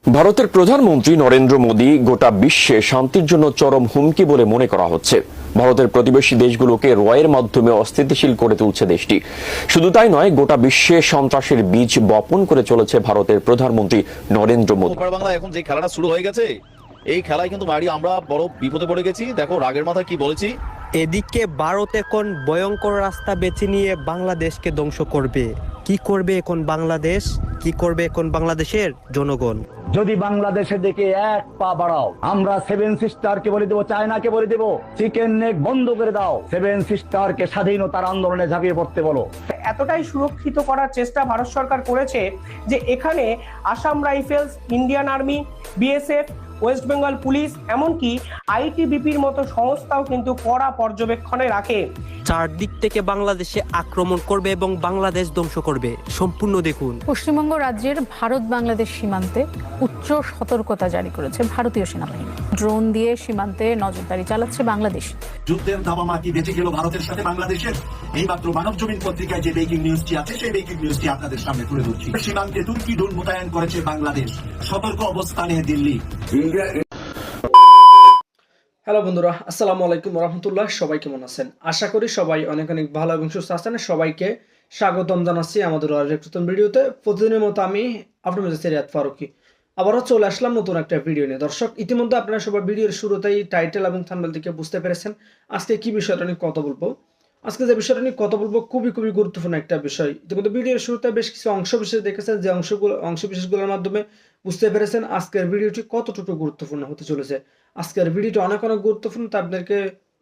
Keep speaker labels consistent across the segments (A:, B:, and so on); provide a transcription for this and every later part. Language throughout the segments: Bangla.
A: ভারতের প্রধানমন্ত্রী নরেন্দ্র মোদী গোটা বিশ্বে শান্তির জন্য চরম হুমকি বলে মনে করা হচ্ছে। ভারতের প্রতিবেশী দেশগুলোকে রয়ের মাধ্যমে অস্থিতিশীল করে তুলছে দেশটি। শুধু তাই নয়, গোটা বিশ্বে সন্ত্রাসের বীজ বপন করে চলেছে ভারতের প্রধানমন্ত্রী নরেন্দ্র মোদী।
B: বাংলা এখন যে খেলাটা শুরু হয়ে গেছে, এই খেলায় কিন্তু বাড়ি আমরা বড় বিপদে পড়ে গেছি। দেখো রাগের মাথায় কি বলেছি।
C: এদিকে ভারত এখন ভয়ঙ্কর রাস্তা বেছে নিয়ে বাংলাদেশকে ধ্বংস করবে। কি করবে এখন বাংলাদেশ? কি করবে এখন বাংলাদেশের জনগণ?
D: যদি বাংলাদেশের দিকে এক পা বাড়াও, আমরা সেভেন সিস্টারকে বলে দেবো, চায়নাকে বলে দেবো, চিকেন নেক বন্ধ করে দাও, সেভেন সিস্টারকে স্বাধীনতার আন্দোলনে ঝাঁপিয়ে পড়তে বলো।
E: এতটাই সুরক্ষিত করার চেষ্টা ভারত সরকার করেছে যে এখানে Assam rifles, Indian army, BSF, West Bengal police, এমনকি আইটিবিপির মতো সংস্থাও কিন্তু কড়া পর্যবেক্ষণে রাখে।
C: চারদিক থেকে বাংলাদেশে আক্রমণ করবে এবং বাংলাদেশ ধ্বংস করবে। সম্পূর্ণ দেখুন।
F: পশ্চিমবঙ্গ রাজ্যের ভারত বাংলাদেশ সীমান্তে উচ্চ সতর্কতা জারি করেছে ভারতীয় সেনাবাহিনী। ড্রোন দিয়ে সীমান্তে নজরদারি চালাচ্ছে বাংলাদেশ।
G: যুদ্ধের দাবামা কি বেঁচে গেল ভারতের সাথে বাংলাদেশের? এইমাত্র মানব জমিন পত্রিকায় যে ব্রেকিং নিউজটি আছে, সেই ব্রেকিং নিউজটি আপনাদের সামনে তুলে ধরছি। সীমান্তে তুর্কি ড্রোন মোতায়েন করেছে বাংলাদেশ, সতর্ক অবস্থানে দিল্লি।
H: হ্যালো বন্ধুরা, আসসালামু আলাইকুম রহমতুল্লাহ। সবাই কেমন আছেন? আশা করি সবাই অনেক অনেক ভালো এবং সুস্থ আছেন। সবাইকে স্বাগতম জানাচ্ছি আমাদের আরেক নতুন ভিডিওতে। প্রতিদিনের মতো আমি আপনার মধ্যে সিরাত ফারুকি আবারও চলে আসলাম নতুন একটা ভিডিও নিয়ে। দর্শক, ইতিমধ্যে আপনারা সবাই ভিডিওর শুরুতেই টাইটেল এবং থাম্বনেল থেকে বুঝতে পেরেছেন আজকে কি বিষয়টা নিয়ে কথা বলবো। আজকে যে বিষয়টা নিয়ে কথা বলবো খুবই গুরুত্বপূর্ণ একটা বিষয়। ইতিমধ্যে ভিডিওর শুরুতে বেশ কিছু অংশ বিশেষ দেখেছেন, যে অংশ বিশেষগুলোর মাধ্যমে বুঝতে পেরেছেন আজকের ভিডিওটি কতটুকু গুরুত্বপূর্ণ হতে চলেছে। আজকের ভিডিওটি অনেক গুরুত্বপূর্ণ, তা আপনাদেরকে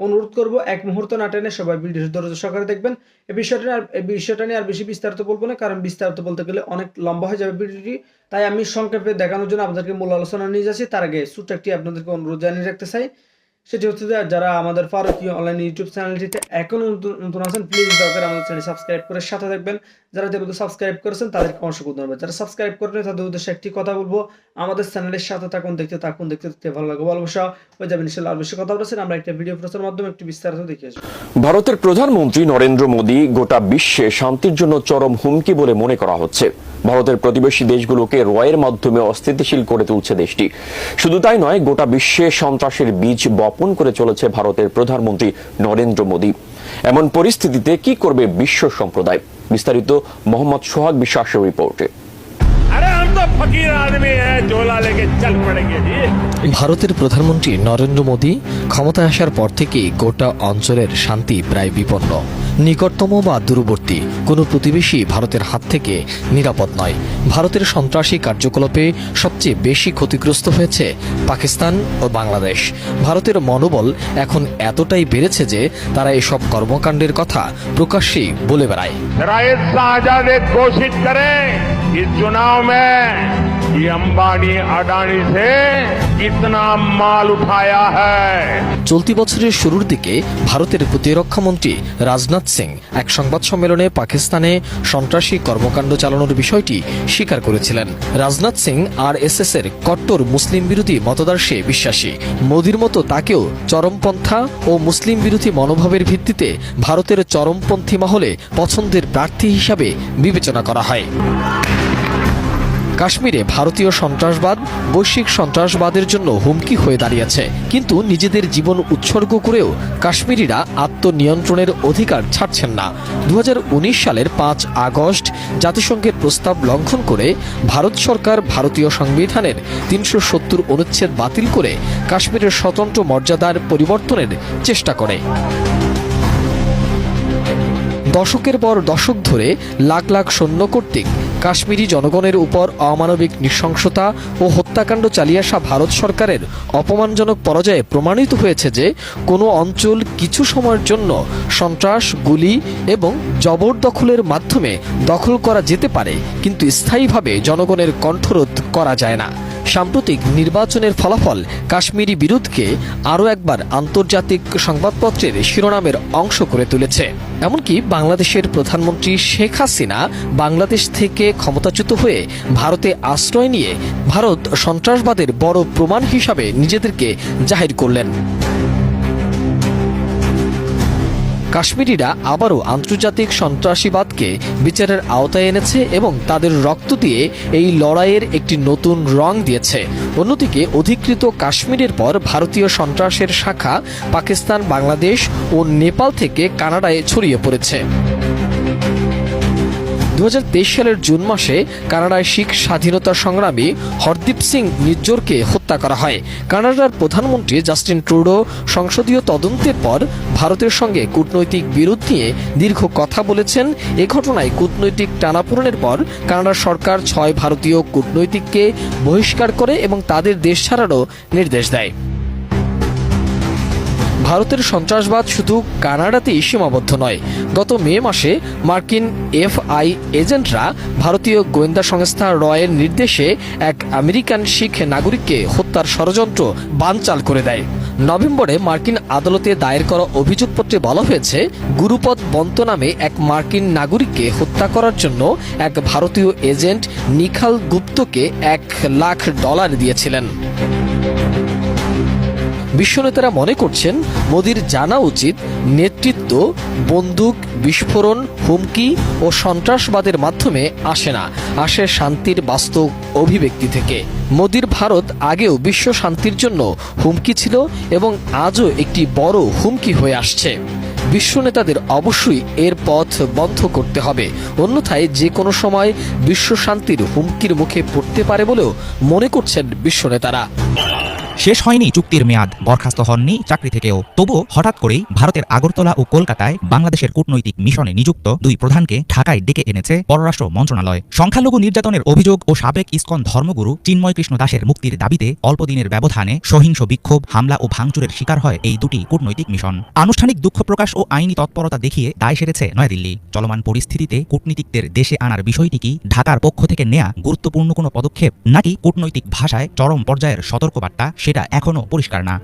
H: অনুরোধ করবো এক মুহূর্ত না টেনে সবাই ভিডিও ধৈর্য সহকারে দেখবেন। এই বিষয়টা নিয়ে আর বেশি বিস্তারিত বলবো না, কারণ বিস্তারিত বলতে গেলে অনেক লম্বা হয়ে যাবে ভিডিওটি। তাই আমি সংক্ষেপে দেখানোর জন্য আপনাদেরকে মূল আলোচনা নিয়ে যাচ্ছি। তার আগে ছোট্ট একটি আপনাদেরকে অনুরোধ জানিয়ে রাখতে চাই, সেটি হচ্ছে যে যারা আমাদের ফারুকি অনলাইন ইউটিউব চ্যানেলটিতে এখনো নতুন আছেন, প্লিজ দয়া করে আমাদের চ্যানেল সাবস্ক্রাইব করে সাথে থাকবেন। যারা ইতিমধ্যে সাবস্ক্রাইব করেছেন তাদেরকে অসংখ্য ধন্যবাদ। যারা সাবস্ক্রাইব করেন তাদের উদ্দেশ্যে একটি কথা বলবো, আমাদের চ্যানেলের সাথে দেখতে ভালো লাগবে, ভালোবাসা হয়ে যাবে ইনশাআল্লাহ। আর বেশি কথা বলছেন আমরা একটা ভিডিও প্রচারের মাধ্যমে একটু বিস্তারিত দেখে আসবো।
A: ভারতের প্রধানমন্ত্রী নরেন্দ্র মোদী গোটা বিশ্বে শান্তির জন্য চরম হুমকি বলে মনে করা হচ্ছে। ভারতের প্রতিবেশী দেশগুলোকে রয়ের মাধ্যমে অস্থিতিশীল করে তুলছে দেশটি। শুধু তাই নয়, গোটা বিশ্বে সন্ত্রাসের বীজ বপন করে চলেছে ভারতের প্রধানমন্ত্রী নরেন্দ্র মোদী। এমন পরিস্থিতিতে কি করবে বিশ্ব সম্প্রদায়? বিস্তারিত মোহাম্মদ সোহাগ বিশ্বাসের রিপোর্টে।
I: ভারতের প্রধানমন্ত্রী নরেন্দ্র মোদী ক্ষমতায় আসার পর থেকেই গোটা অঞ্চলের শান্তি প্রায় বিপন্ন। নিকটতম বা দূরবর্তী কোনো প্রতিবেশী ভারতের হাত থেকে নিরাপদ নয়। ভারতের সন্ত্রাসী কার্যকলাপে সবচেয়ে বেশি ক্ষতিগ্রস্ত হয়েছে পাকিস্তান ও বাংলাদেশ। ভারতের মনোবল এখন এতটাই বেড়েছে যে তারা এসব কর্মকাণ্ডের কথা প্রকাশ্যেই বলে বেড়ায়।
J: इस चुनाव में ये अंबानी अडानी से कितना माल उठाया है।
I: চলতি বছরের শুরুর দিকে ভারতের প্রতিরক্ষা মন্ত্রী রাজনাথ সিং এক সংবাদ সম্মেলনে পাকিস্তানে সন্ত্রাসী কর্মকাণ্ড চালানোর বিষয়টি স্বীকার করেছিলেন। রাজনাথ সিং আরএসএস এর কট্টর মুসলিম বিরোধী মতাদর্শে বিশ্বাসী। মোদির মতো তাকেও চরমপন্থা ও মুসলিম বিরোধী মনোভাবের ভিত্তিতে ভারতের চরমপন্থী মহলে পছন্দের প্রার্থী হিসাবে বিবেচনা করা হয়। কাশ্মীরে ভারতীয় সন্ত্রাসবাদ বৈশ্বিক সন্ত্রাসবাদের জন্য হুমকি হয়ে দাঁড়িয়েছে, কিন্তু নিজেদের জীবন উৎসর্গ করেও কাশ্মীরিরা আত্মনিয়ন্ত্রণের অধিকার ছাড়ছেন না। 2019 সালের 5 আগস্ট জাতিসংঘের প্রস্তাব লঙ্ঘন করে ভারত সরকার ভারতীয় সংবিধানের 370 অনুচ্ছেদ বাতিল করে কাশ্মীরের স্বতন্ত্র মর্যাদার পরিবর্তনের চেষ্টা করে। দশকের পর দশক ধরে লাখ লাখ সৈন্য কর্তৃক কাশ্মীরি জনগণের উপর অমানবিক নৃশংসতা ও হত্যাকাণ্ড চালিয়ে আসা ভারত সরকারের অপমানজনক পরাজয়ে প্রমাণিত হয়েছে যে কোনো অঞ্চল কিছু সময়ের জন্য সন্ত্রাস, গুলি এবং জবরদখলের মাধ্যমে দখল করা যেতে পারে, কিন্তু স্থায়ীভাবে জনগণের কণ্ঠরোধ করা যায় না। সাম্প্রতিক নির্বাচনের ফলাফল কাশ্মীরি বিরোধকে আরও একবার আন্তর্জাতিক সংবাদপত্রের শিরোনামের অংশ করে তুলেছে। এমনকি বাংলাদেশের প্রধানমন্ত্রী শেখ হাসিনা বাংলাদেশ থেকে ক্ষমতাচ্যুত হয়ে ভারতে আশ্রয় নিয়ে ভারত সন্ত্রাসবাদের বড় প্রমাণ হিসাবে নিজেদেরকে জাহির করলেন। কাশ্মীরিরা আবারও আন্তর্জাতিক সন্ত্রাসীবাদকে বিচারের আওতায় এনেছে এবং তাদের রক্ত দিয়ে এই লড়াইয়ের একটি নতুন রং দিয়েছে। অন্যদিকে অধিকৃত কাশ্মীরের পর ভারতীয় সন্ত্রাসের শাখা পাকিস্তান, বাংলাদেশ ও নেপাল থেকে কানাডায় ছড়িয়ে পড়েছে। 2023 সালের জুন মাসে কানাডায় শিখ স্বাধীনতা সংগ্রামী হরদীপ সিং নিজ্জরকে হত্যা করা হয়। কানাডার প্রধানমন্ত্রী জাস্টিন ট্রুডো সংসদীয় তদন্তের পর ভারতের সঙ্গে কূটনৈতিক বিরোধ নিয়ে দীর্ঘ কথা বলেছেন। এ ঘটনায় কূটনৈতিক টানাপোড়েনের পর কানাডার সরকার 6 ভারতীয় কূটনৈতিককে বহিষ্কার করে এবং তাদের দেশ ছাড়ারও নির্দেশ দেয়। ভারতের সন্ত্রাসবাদ শুধু কানাডাতেই সীমাবদ্ধ নয়। গত মে মাসে মার্কিন এফআই এজেন্টরা ভারতীয় গোয়েন্দা সংস্থা রয়ের নির্দেশে এক আমেরিকান শিখ নাগরিককে হত্যার ষড়যন্ত্র বানচাল করে দেয়। নভেম্বরে মার্কিন আদালতে দায়ের করা অভিযোগপত্রে বলা হয়েছে, গুরুপদ বন্ত নামে এক মার্কিন নাগরিককে হত্যা করার জন্য এক ভারতীয় এজেন্ট নিখাল গুপ্তকে $1 লাখ দিয়েছিলেন। বিশ্বনেতারা মনে করছেন মোদির জানা উচিত নেতৃত্ব বন্দুক, বিস্ফোরণ, হুমকি ও সন্ত্রাসবাদের মাধ্যমে আসে না, আসে শান্তির বাস্তব অভিব্যক্তি থেকে। মোদির ভারত আগেও বিশ্ব শান্তির জন্য হুমকি ছিল এবং আজও একটি বড় হুমকি হয়ে আসছে। বিশ্ব নেতাদের অবশ্যই এর পথ বন্ধ করতে হবে, অন্যথায় যে কোনো সময় বিশ্ব শান্তির হুমকির মুখে পড়তে পারে বলেও মনে করছেন বিশ্ব নেতারা।
K: শেষ হয়নি চুক্তির মেয়াদ, বরখাস্ত হননি চাকরি থেকেও, তবুও হঠাৎ করেই ভারতের আগরতলা ও কলকাতায় বাংলাদেশের কূটনৈতিক মিশনে নিযুক্ত 2 প্রধানকে ঢাকায় ডেকে এনেছে পররাষ্ট্র মন্ত্রণালয়। সংখ্যালঘু নির্যাতনের অভিযোগ ও সাবেক ইসকন ধর্মগুরু চিন্ময় কৃষ্ণ দাসের মুক্তির দাবিতে অল্প দিনের ব্যবধানে সহিংস বিক্ষোভ, হামলা ও ভাঙচুরের শিকার হয় এই 2টি কূটনৈতিক মিশন। আনুষ্ঠানিক দুঃখ প্রকাশ ও আইনি তৎপরতা দেখিয়ে দায় সেরেছে নয়াদিল্লি। চলমান পরিস্থিতিতে কূটনীতিকদের দেশে আনার বিষয়টি কি ঢাকার পক্ষ থেকে নেয়া গুরুত্বপূর্ণ কোনো পদক্ষেপ, নাকি কূটনৈতিক ভাষায় চরম পর্যায়ের সতর্কবার্তা, সেটা এখনো পরিষ্কার না।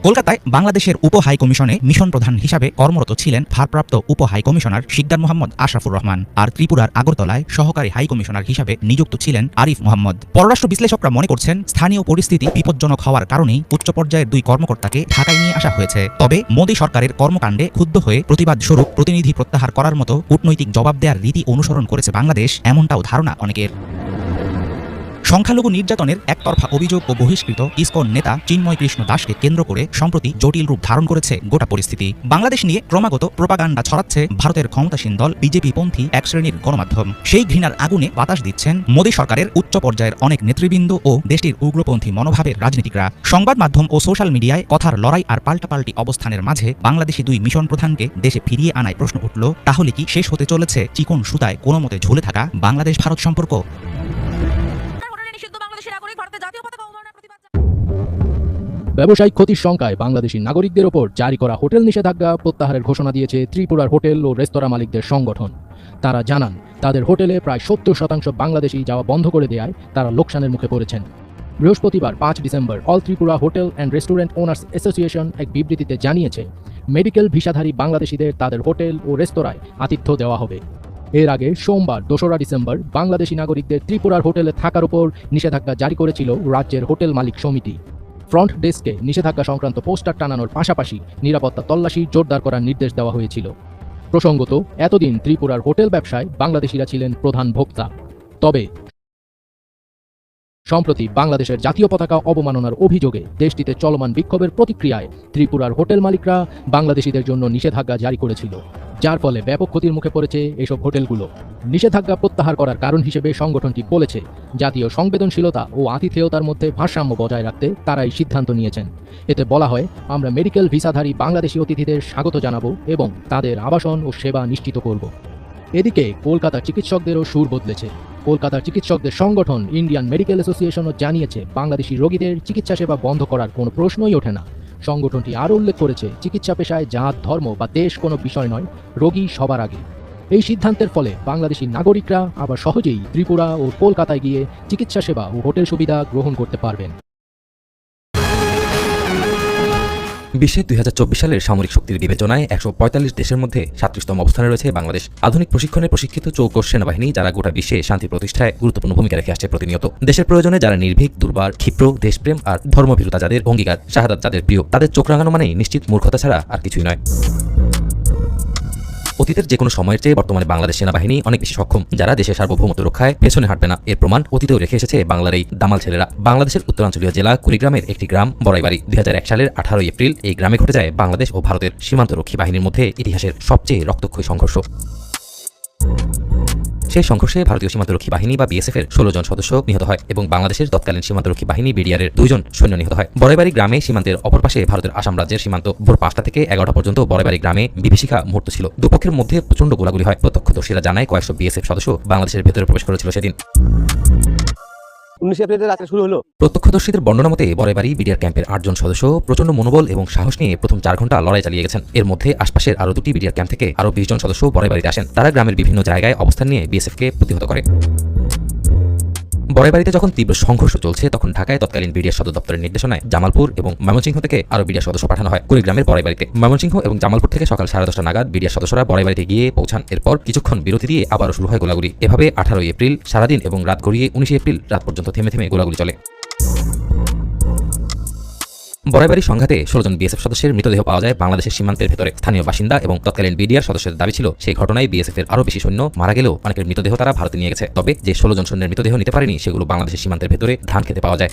K: কলকাতায় বাংলাদেশের উপ হাই কমিশনে মিশন প্রধান হিসাবে কর্মরত ছিলেন ভারপ্রাপ্ত উপ হাই কমিশনার শিকদার মোহাম্মদ আশরাফুর রহমান, আর ত্রিপুরার আগরতলায় সহকারী হাই কমিশনার হিসাবে নিযুক্ত ছিলেন আরিফ মোহাম্মদ। পররাষ্ট্র বিশ্লেষকরা মনে করছেন, স্থানীয় পরিস্থিতি বিপজ্জনক হওয়ার কারণেই উচ্চ পর্যায়ের 2 কর্মকর্তাকে ঢাকায় নিয়ে আসা হয়েছে। তবে মোদী সরকারের কর্মকাণ্ডে ক্ষুব্ধ হয়ে প্রতিবাদ স্বরূপ প্রতিনিধি প্রত্যাহার করার মতো কূটনৈতিক জবাব দেওয়ার রীতি অনুসরণ করেছে বাংলাদেশ, এমনটাও ধারণা অনেকের। সংখ্যালঘু নির্যাতনের একতরফা অভিযোগ ও বহিষ্কৃত ইসকন নেতা চিন্ময় কৃষ্ণ দাসকে কেন্দ্র করে সম্প্রতি জটিল রূপ ধারণ করেছে গোটা পরিস্থিতি। বাংলাদেশ নিয়ে ক্রমাগত প্রোপাগান্ডা ছড়াচ্ছে ভারতের ক্ষমতাসীন দল বিজেপি পন্থী এক শ্রেণীর গণমাধ্যম। সেই ঘৃণার আগুনে বাতাস দিচ্ছেন মোদী সরকারের উচ্চ পর্যায়ের অনেক নেতৃবৃন্দ ও দেশটির উগ্রপন্থী মনোভাবের রাজনীতিকরা। সংবাদ মাধ্যম ও সোশ্যাল মিডিয়ায় কথার লড়াই আর পাল্টাপাল্টি অবস্থানের মাঝে বাংলাদেশি 2 মিশন প্রধানকে দেশে ফিরিয়ে আনায় প্রশ্ন উঠল, তাহলে কি শেষ হতে চলেছে চিকন সুতায় কোনো মতে ঝুলে থাকা বাংলাদেশ ভারত সম্পর্ক?
L: ব্যবসায়িক ক্ষতির শঙ্কায় বাংলাদেশি নাগরিকদের ওপর জারি করা হোটেল নিষেধাজ্ঞা প্রত্যাহারের ঘোষণা দিয়েছে ত্রিপুরার হোটেল ও রেস্তোরাঁ মালিকদের সংগঠন। তারা জানান, তাদের হোটেলে প্রায় 70% বাংলাদেশি যাওয়া বন্ধ করে দেওয়ায় তারা লোকসানের মুখে পড়েছেন। বৃহস্পতিবার 5 December all Tripura hotel and restaurant owners association এক বিবৃতিতে জানিয়েছে, মেডিকেল ভিসাধারী বাংলাদেশিদের তাদের হোটেল ও রেস্তোরাঁয় আতিথ্য দেওয়া হবে। এর আগে সোমবার 2রা ডিসেম্বর বাংলাদেশি নাগরিকদের ত্রিপুরার হোটেলে থাকার উপর নিষেধাজ্ঞা জারি করেছিল রাজ্যের হোটেল মালিক সমিতি। ফ্রন্ট ডেস্কে নিষেধাজ্ঞা সংক্রান্ত পোস্টার টানানোর পাশাপাশি নিরাপত্তা তল্লাশি জোরদার করার নির্দেশ দেওয়া হয়েছিল। প্রসঙ্গত, এতদিন ত্রিপুরার হোটেল ব্যবসায় বাংলাদেশিরা ছিলেন প্রধান ভোক্তা। তবে সম্প্রতি বাংলাদেশের জাতীয় পতাকা অবমাননার অভিযোগে দেশটিতে চলমান বিক্ষোভের প্রতিক্রিয়ায় ত্রিপুরার হোটেল মালিকরা বাংলাদেশিদের জন্য নিষেধাজ্ঞা জারি করেছিল, যার ফলে ব্যাপক ক্ষতির মুখে পড়েছে এসব হোটেলগুলো। নিষেধাজ্ঞা প্রত্যাহার করার কারণ হিসেবে সংগঠনটি বলেছে, জাতীয় সংবেদনশীলতা ও আতিথেয়তার মধ্যে ভারসাম্য বজায় রাখতে তারা এই সিদ্ধান্ত নিয়েছেন। এতে বলা হয়, আমরা মেডিকেল ভিসাধারী বাংলাদেশি অতিথিদের স্বাগত জানাবো এবং তাদের আবাসন ও সেবা নিশ্চিত করব। এদিকে কলকাতার চিকিৎসকদেরও সুর বদলেছে। কলকাতার চিকিৎসকদের সংগঠন ইন্ডিয়ান মেডিকেল অ্যাসোসিয়েশনও জানিয়েছে, বাংলাদেশি রোগীদের চিকিৎসা সেবা বন্ধ করার কোনো প্রশ্নই ওঠে না। সংগঠনটি আরও উল্লেখ করেছে, চিকিৎসা পেশায় জাত, ধর্ম বা দেশ কোনো বিষয় নয়, রোগী সবার আগে। এই সিদ্ধান্তের ফলে বাংলাদেশি নাগরিকরা আবার সহজেই ত্রিপুরা ও কলকাতায় গিয়ে চিকিৎসা সেবা ও হোটেল সুবিধা গ্রহণ করতে পারবেন।
M: বিশ্বে 2024 সালের সামরিক শক্তির বিবেচনায় 145 দেশের মধ্যে 37তম অবস্থানে রয়েছে বাংলাদেশ। আধুনিক প্রশিক্ষণে প্রশিক্ষিত চৌকস সেনাবাহিনী, যারা গোটা বিশ্বে শান্তি প্রতিষ্ঠায় গুরুত্বপূর্ণ ভূমিকা রেখে আসছে প্রতিনিয়ত। দেশের প্রয়োজনে যারা নির্ভীক, দুর্বার, ক্ষিপ্র, দেশপ্রেম আর ধর্মভীরুতা যাদের অঙ্গীকার, শাহাদাত যাদের প্রিয়, তাদের চোখ রাঙানো মানেই নিশ্চিত মূর্খতা ছাড়া আর কিছুই নয়। অতীতের যে কোনো সময়ের চেয়ে বর্তমানে বাংলাদেশ সেনাবাহিনী অনেক বেশি সক্ষম, যারা দেশের সার্বভৌমত্ব রক্ষায় পেছনে হাঁটবে না। এর প্রমাণ অতীতেও রেখে এসেছে বাংলার এই দামাল ছেলেরা। বাংলাদেশের উত্তরাঞ্চলীয় জেলা কুড়িগ্রামের একটি গ্রাম বড়াইবাড়ি। 2001 সালের 18 এপ্রিল এই গ্রামে ঘটে যায় বাংলাদেশ ও ভারতের সীমান্তরক্ষী বাহিনীর মধ্যে ইতিহাসের সবচেয়ে রক্তক্ষয়ী সংঘর্ষ। সেই সংঘর্ষে ভারতীয় সীমান্তরক্ষী বাহিনী বা বিএসএফ এর 16 জন সদস্য নিহত হয় এবং বাংলাদেশের তৎকালীন সীমান্তরক্ষী বাহিনী বিডিআর এর 2 জন সৈন্য নিহত হয়। বড়াইবাড়ি গ্রামে সীমান্তের অপর পাশে ভারতের আসাম রাজ্যের সীমান্ত। ভোর 5টা থেকে 11টা পর্যন্ত বড়াইবাড়ি গ্রামে বিভীষিকা মুহূর্ত ছিল। দুপক্ষের মধ্যে প্রচন্ড গোলাগুলি হয়। প্রত্যক্ষদর্শীরা জানায় কয়েকশো বিএসএফ সদস্য বাংলাদেশের ভেতরে প্রবেশ করেছিল সেদিন।
C: 19 এপ্রিল রাতে শুরু হলো।
M: প্রত্যক্ষদর্শীদের বর্ণনা মতে বড়াইবাড়ি বিডিআর ক্যাম্পের 8 জন সদস্য প্রচন্ড মনোবল এবং সাহস নিয়ে প্রথম 4 ঘন্টা লড়াই চালিয়ে গেছেন। এর মধ্যে আশপাশের আরো 2টি বিডিআর ক্যাম্প থেকে আরো 20 জন সদস্য বড়াইবাড়িতে আসেন। তারা গ্রামের বিভিন্ন জায়গায় অবস্থান নিয়ে বিএসএফকে প্রতিহত করে। বড়াইবাড়িতে যখন তীব্র সংঘর্ষ চলছে তখন ঢাকায় তৎকালীন বিডিআর সদর দপ্তরের নির্দেশনায় জামালপুর এবং ময়মনসিংহ থেকে আরো বিডিআর সদস্য পাঠানো হয় কুড়িগ্রামের বড়াইবাড়িতে। ময়মনসিংহ এবং জামালপুর থেকে সকাল 10:30 নাগাদ বিডিআর সদস্যরা বড়াইবাড়িতে গিয়ে পৌঁছান। এরপর কিছুক্ষণ বিরতি দিয়ে আবারও শুরু হয় গোলাগুলি। এভাবে 18 এপ্রিল সারাদিন এবং রাত গড়িয়ে 19 এপ্রিল রাত পর্যন্ত থেমে থেমে গোলাগুলি চলে। বড়াইবাড়ি সংঘাতে 16 জন বিএসএফ সদস্যের মৃতদেহ পাওয়া যায় বাংলাদেশের সীমান্তের ভেতরে। স্থানীয় বাসিন্দা এবং তৎকালীন বিডিআর সদস্যদের দাবি ছিল সেই ঘটনায় বিএসএফ এর আরো বেশি সৈন্য মারা গেলেও অনেকের মৃতদেহ তারা ভারতে নিয়ে গেছে। তবে যে 16 জন সৈন্যের মৃতদেহ নিতে পারেনি সেগুলো বাংলাদেশের সীমান্তের ভেতরে ধান খেতে পাওয়া যায়।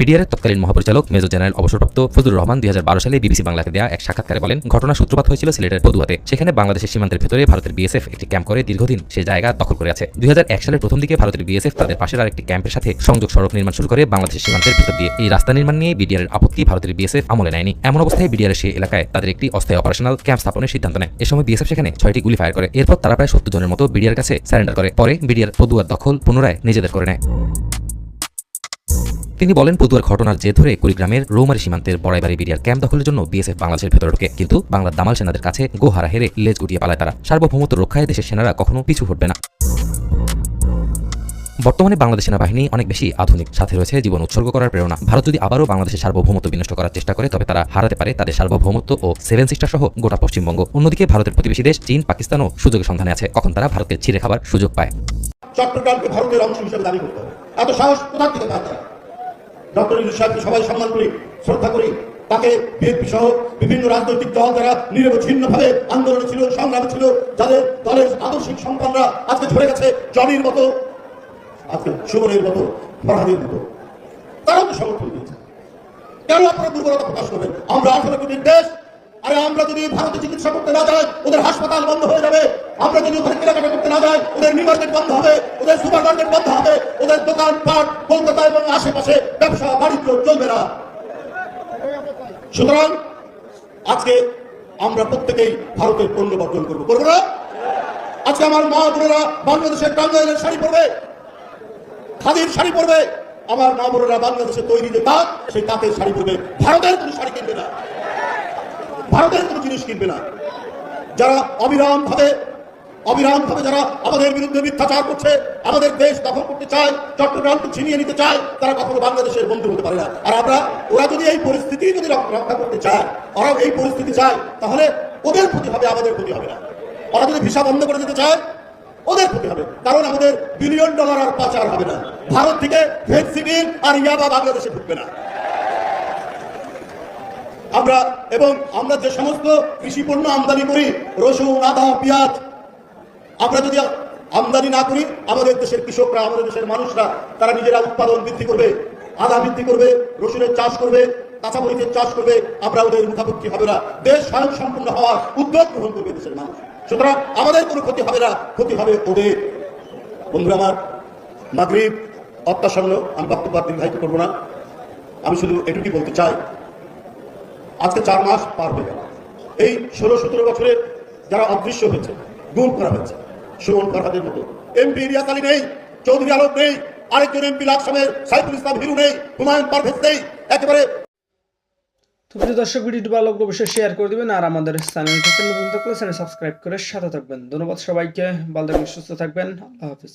M: বিডিআরের তৎকালীন মহাপরিচালক মেজর জেনারেল অবসরপ্রাপ্ত ফজলুর রহমান 2012 সালে বিবিসি বাংলাকে দেয়া এক সাক্ষাৎকারে বলেন, ঘটনার সূত্রপাত হয়েছিল সিলেটের পদুয়াতে। সেখানে বাংলাদেশের সীমান্তের ভেতরে ভারতের বিএসএফ একটি ক্যাম্প করে দীর্ঘদিন সে জায়গা দখল করে আছে। 2001 সালের প্রথম দিকে ভারতের বিএসএফ তাদের পাশের আরেকটি ক্যাম্পের সাথে সংযোগ সড়ক নির্মাণ শুরু করে বাংলাদেশের সীমান্তের ভেতর দিয়ে। এই রাস্তা নির্মাণ নিয়ে বিডিআরের আপত্তি ভারতের বিএসএফ আমলে নেয়নি। এমন অবস্থায় বিডিআরের সেই এলাকায় তাদের একটি অস্থায়ী অপারেশনাল ক্যাম্প স্থাপনের সিদ্ধান্ত নেয়। এ সময় বিএসএফ সেখানে 6টি গুলি ফায়ার করে। এরপর তারা প্রায় 70 জনের মতো বিডিআর কাছে সারেন্ডার করে। পরে বিডিআর পদুয়ার দখল পুনরায় নিজেদের করে নেয়। তিনি বলেন, পদুয়ার ঘটনার জের ধরে কুড়িগ্রামের রৌমারী সীমান্তের বড়াইবাড়ি বিডিআর ক্যাম্প দখলের জন্য বিএসএফ বাংলাদেশের ভেতরে ঢোকে, কিন্তু বাংলার দামাল সেনাদের কাছে গোহারা হেরে লেজ গুটিয়ে পালায় তারা। সার্বভৌমত্ব রক্ষায় দেশের সেনারা কখনো পিছু হটবে না। বর্তমানে বাংলাদেশ সেনাবাহিনী অনেক বেশি আধুনিক, সাথে রয়েছে জীবন উৎসর্গ করার প্রেরণা। ভারত যদি আবারও বাংলাদেশের সার্বভৌমত্ব বিনষ্ট করার চেষ্টা করে তবে তারা হারাতে পারে তাদের সার্বভৌমত্ব ও 7 সিস্টার সহ গোটা পশ্চিমবঙ্গ। অন্যদিকে ভারতের প্রতিবেশী দেশ চীন, পাকিস্তানও সুযোগের সন্ধানে আছে, কখন তারা ভারতকে ছিঁড়ে খাবার সুযোগ পায়।
G: চট্টগ্রামকে ভারতের অংশ হিসেবে দাবি করতে হবে। এত সাহস কোথা থেকে পায় তারা? ডক্টর ইউনূস সাহেবকে সবাই সম্মান করি, শ্রদ্ধা করি। তাকে বিএনপি সহ বিভিন্ন রাজনৈতিক দল যারা নিরবচ্ছিন্নভাবে আন্দোলনে ছিল, সংগ্রামে ছিল, যাদের দলের আদর্শিক সন্তানরা আজকে ঝরে গেছে, জনির মতো, আজকে সুমনের মতো, ফরহাদের মতো, তারাও তো সমর্থন দিয়েছে। কেন আপনারা দুর্বলতা প্রকাশ করবেন? আমরা 18 কোটির দেশ। আরে আমরা যদি ভারতে চিকিৎসা করতে না যাই ওদের হাসপাতাল বন্ধ হয়ে যাবে। আমরা যদি ওখানে কেনাকাটা করতে না যাই ওদের নিউ মার্কেট বন্ধ হবে, ওদের সুপার মার্কেট বন্ধ হবে, ওদের দোকানপাট কলকাতা এবং আশেপাশে ব্যবসা বাণিজ্য চলবে না। সুতরাং আজকে আমরা প্রত্যেকেই ভারতের পণ্য বর্জন করবো, করবো না? আজকে আমার মা বোনেরা বাংলাদেশের টাঙ্গাইলের শাড়ি পরবে, খাদির শাড়ি পরবে। আমার মা বোনেরা বাংলাদেশের তৈরি যে তাঁত, সেই তাঁতের শাড়ি পরবে। ভারতের কোনো শাড়ি কিনবে না, ভারতের কোনো জিনিস কিনবে না। যারা অবিরাম ভাবে যারা আমাদের বিরুদ্ধে মিথ্যাচার করছে, আমাদের দেশ দখল করতে চায়, চট্টগ্রামকে ছিনিয়ে নিতে চায়, তারা কখনো বাংলাদেশের বন্ধু হতে পারে না। আর ওরা যদি এই পরিস্থিতি যদি রক্ষা করতে চায়, ওরা এই পরিস্থিতি চায়, তাহলে ওদের ক্ষতি হবে, আমাদের ক্ষতি হবে না। ওরা যদি ভিসা বন্ধ করে দিতে চায় ওদের ক্ষতি হবে, কারণ আমাদের $বিলিয়ন আর পাচার হবে না। ভারত থেকে ফেন্সিডিল আর ইয়াবা বাংলাদেশে ঢুকবে না। আমরা যে সমস্ত কৃষি পণ্য আমদানি করি, রসুন, আদা, পেঁয়াজ, আমরা যদি আমদানি না করি, আমাদের দেশের কৃষকরা, আমাদের দেশের মানুষরা তারা নিজেরা উৎপাদন বৃদ্ধি করবে, আদা বৃদ্ধি করবে, রসুনের চাষ করবে, কাঁচামরিচের চাষ করবে। আমরা ওদের মুখাপেক্ষি হবে না। দেশ স্বয়ং সম্পূর্ণ হওয়ার উদ্যোগ গ্রহণ করবে দেশের মানুষ। সুতরাং আমাদের কোনো ক্ষতি হবে না, ক্ষতি হবে ওদের। বন্ধুরা আমার, মাগরিব অত্যাসন্ন, আমি বক্তব্য দীর্ঘায়িত করবো না। আমি শুধু এটুকুই বলতে চাই, আজকে 4 মাস পার হয়ে গেল। এই 16-17 বছরে যারা অদৃশ্য হয়েছে, গুম করা হয়েছে, সুমন ফরহাদের মতো এমপি ইলিয়াস আলী নেই, চৌধুরী আলম নেই, আরেকজন এমপি লাকসামের সাইফুল ইসলাম হিরু নেই, হুমায়ুন পারভেজ নেই, একেবারে।
H: তো প্রিয় দর্শক, ভিডিওটি ভালো লাগলে অবশ্যই শেয়ার করে দিবেন, আর আমাদের চ্যানেলটি নতুন থাকলে চ্যানেল সাবস্ক্রাইব করে সাথে থাকবেন। ধন্যবাদ সবাইকে, ভালো থাকবেন, সুস্থ থাকবেন, আল্লাহ হাফেজ।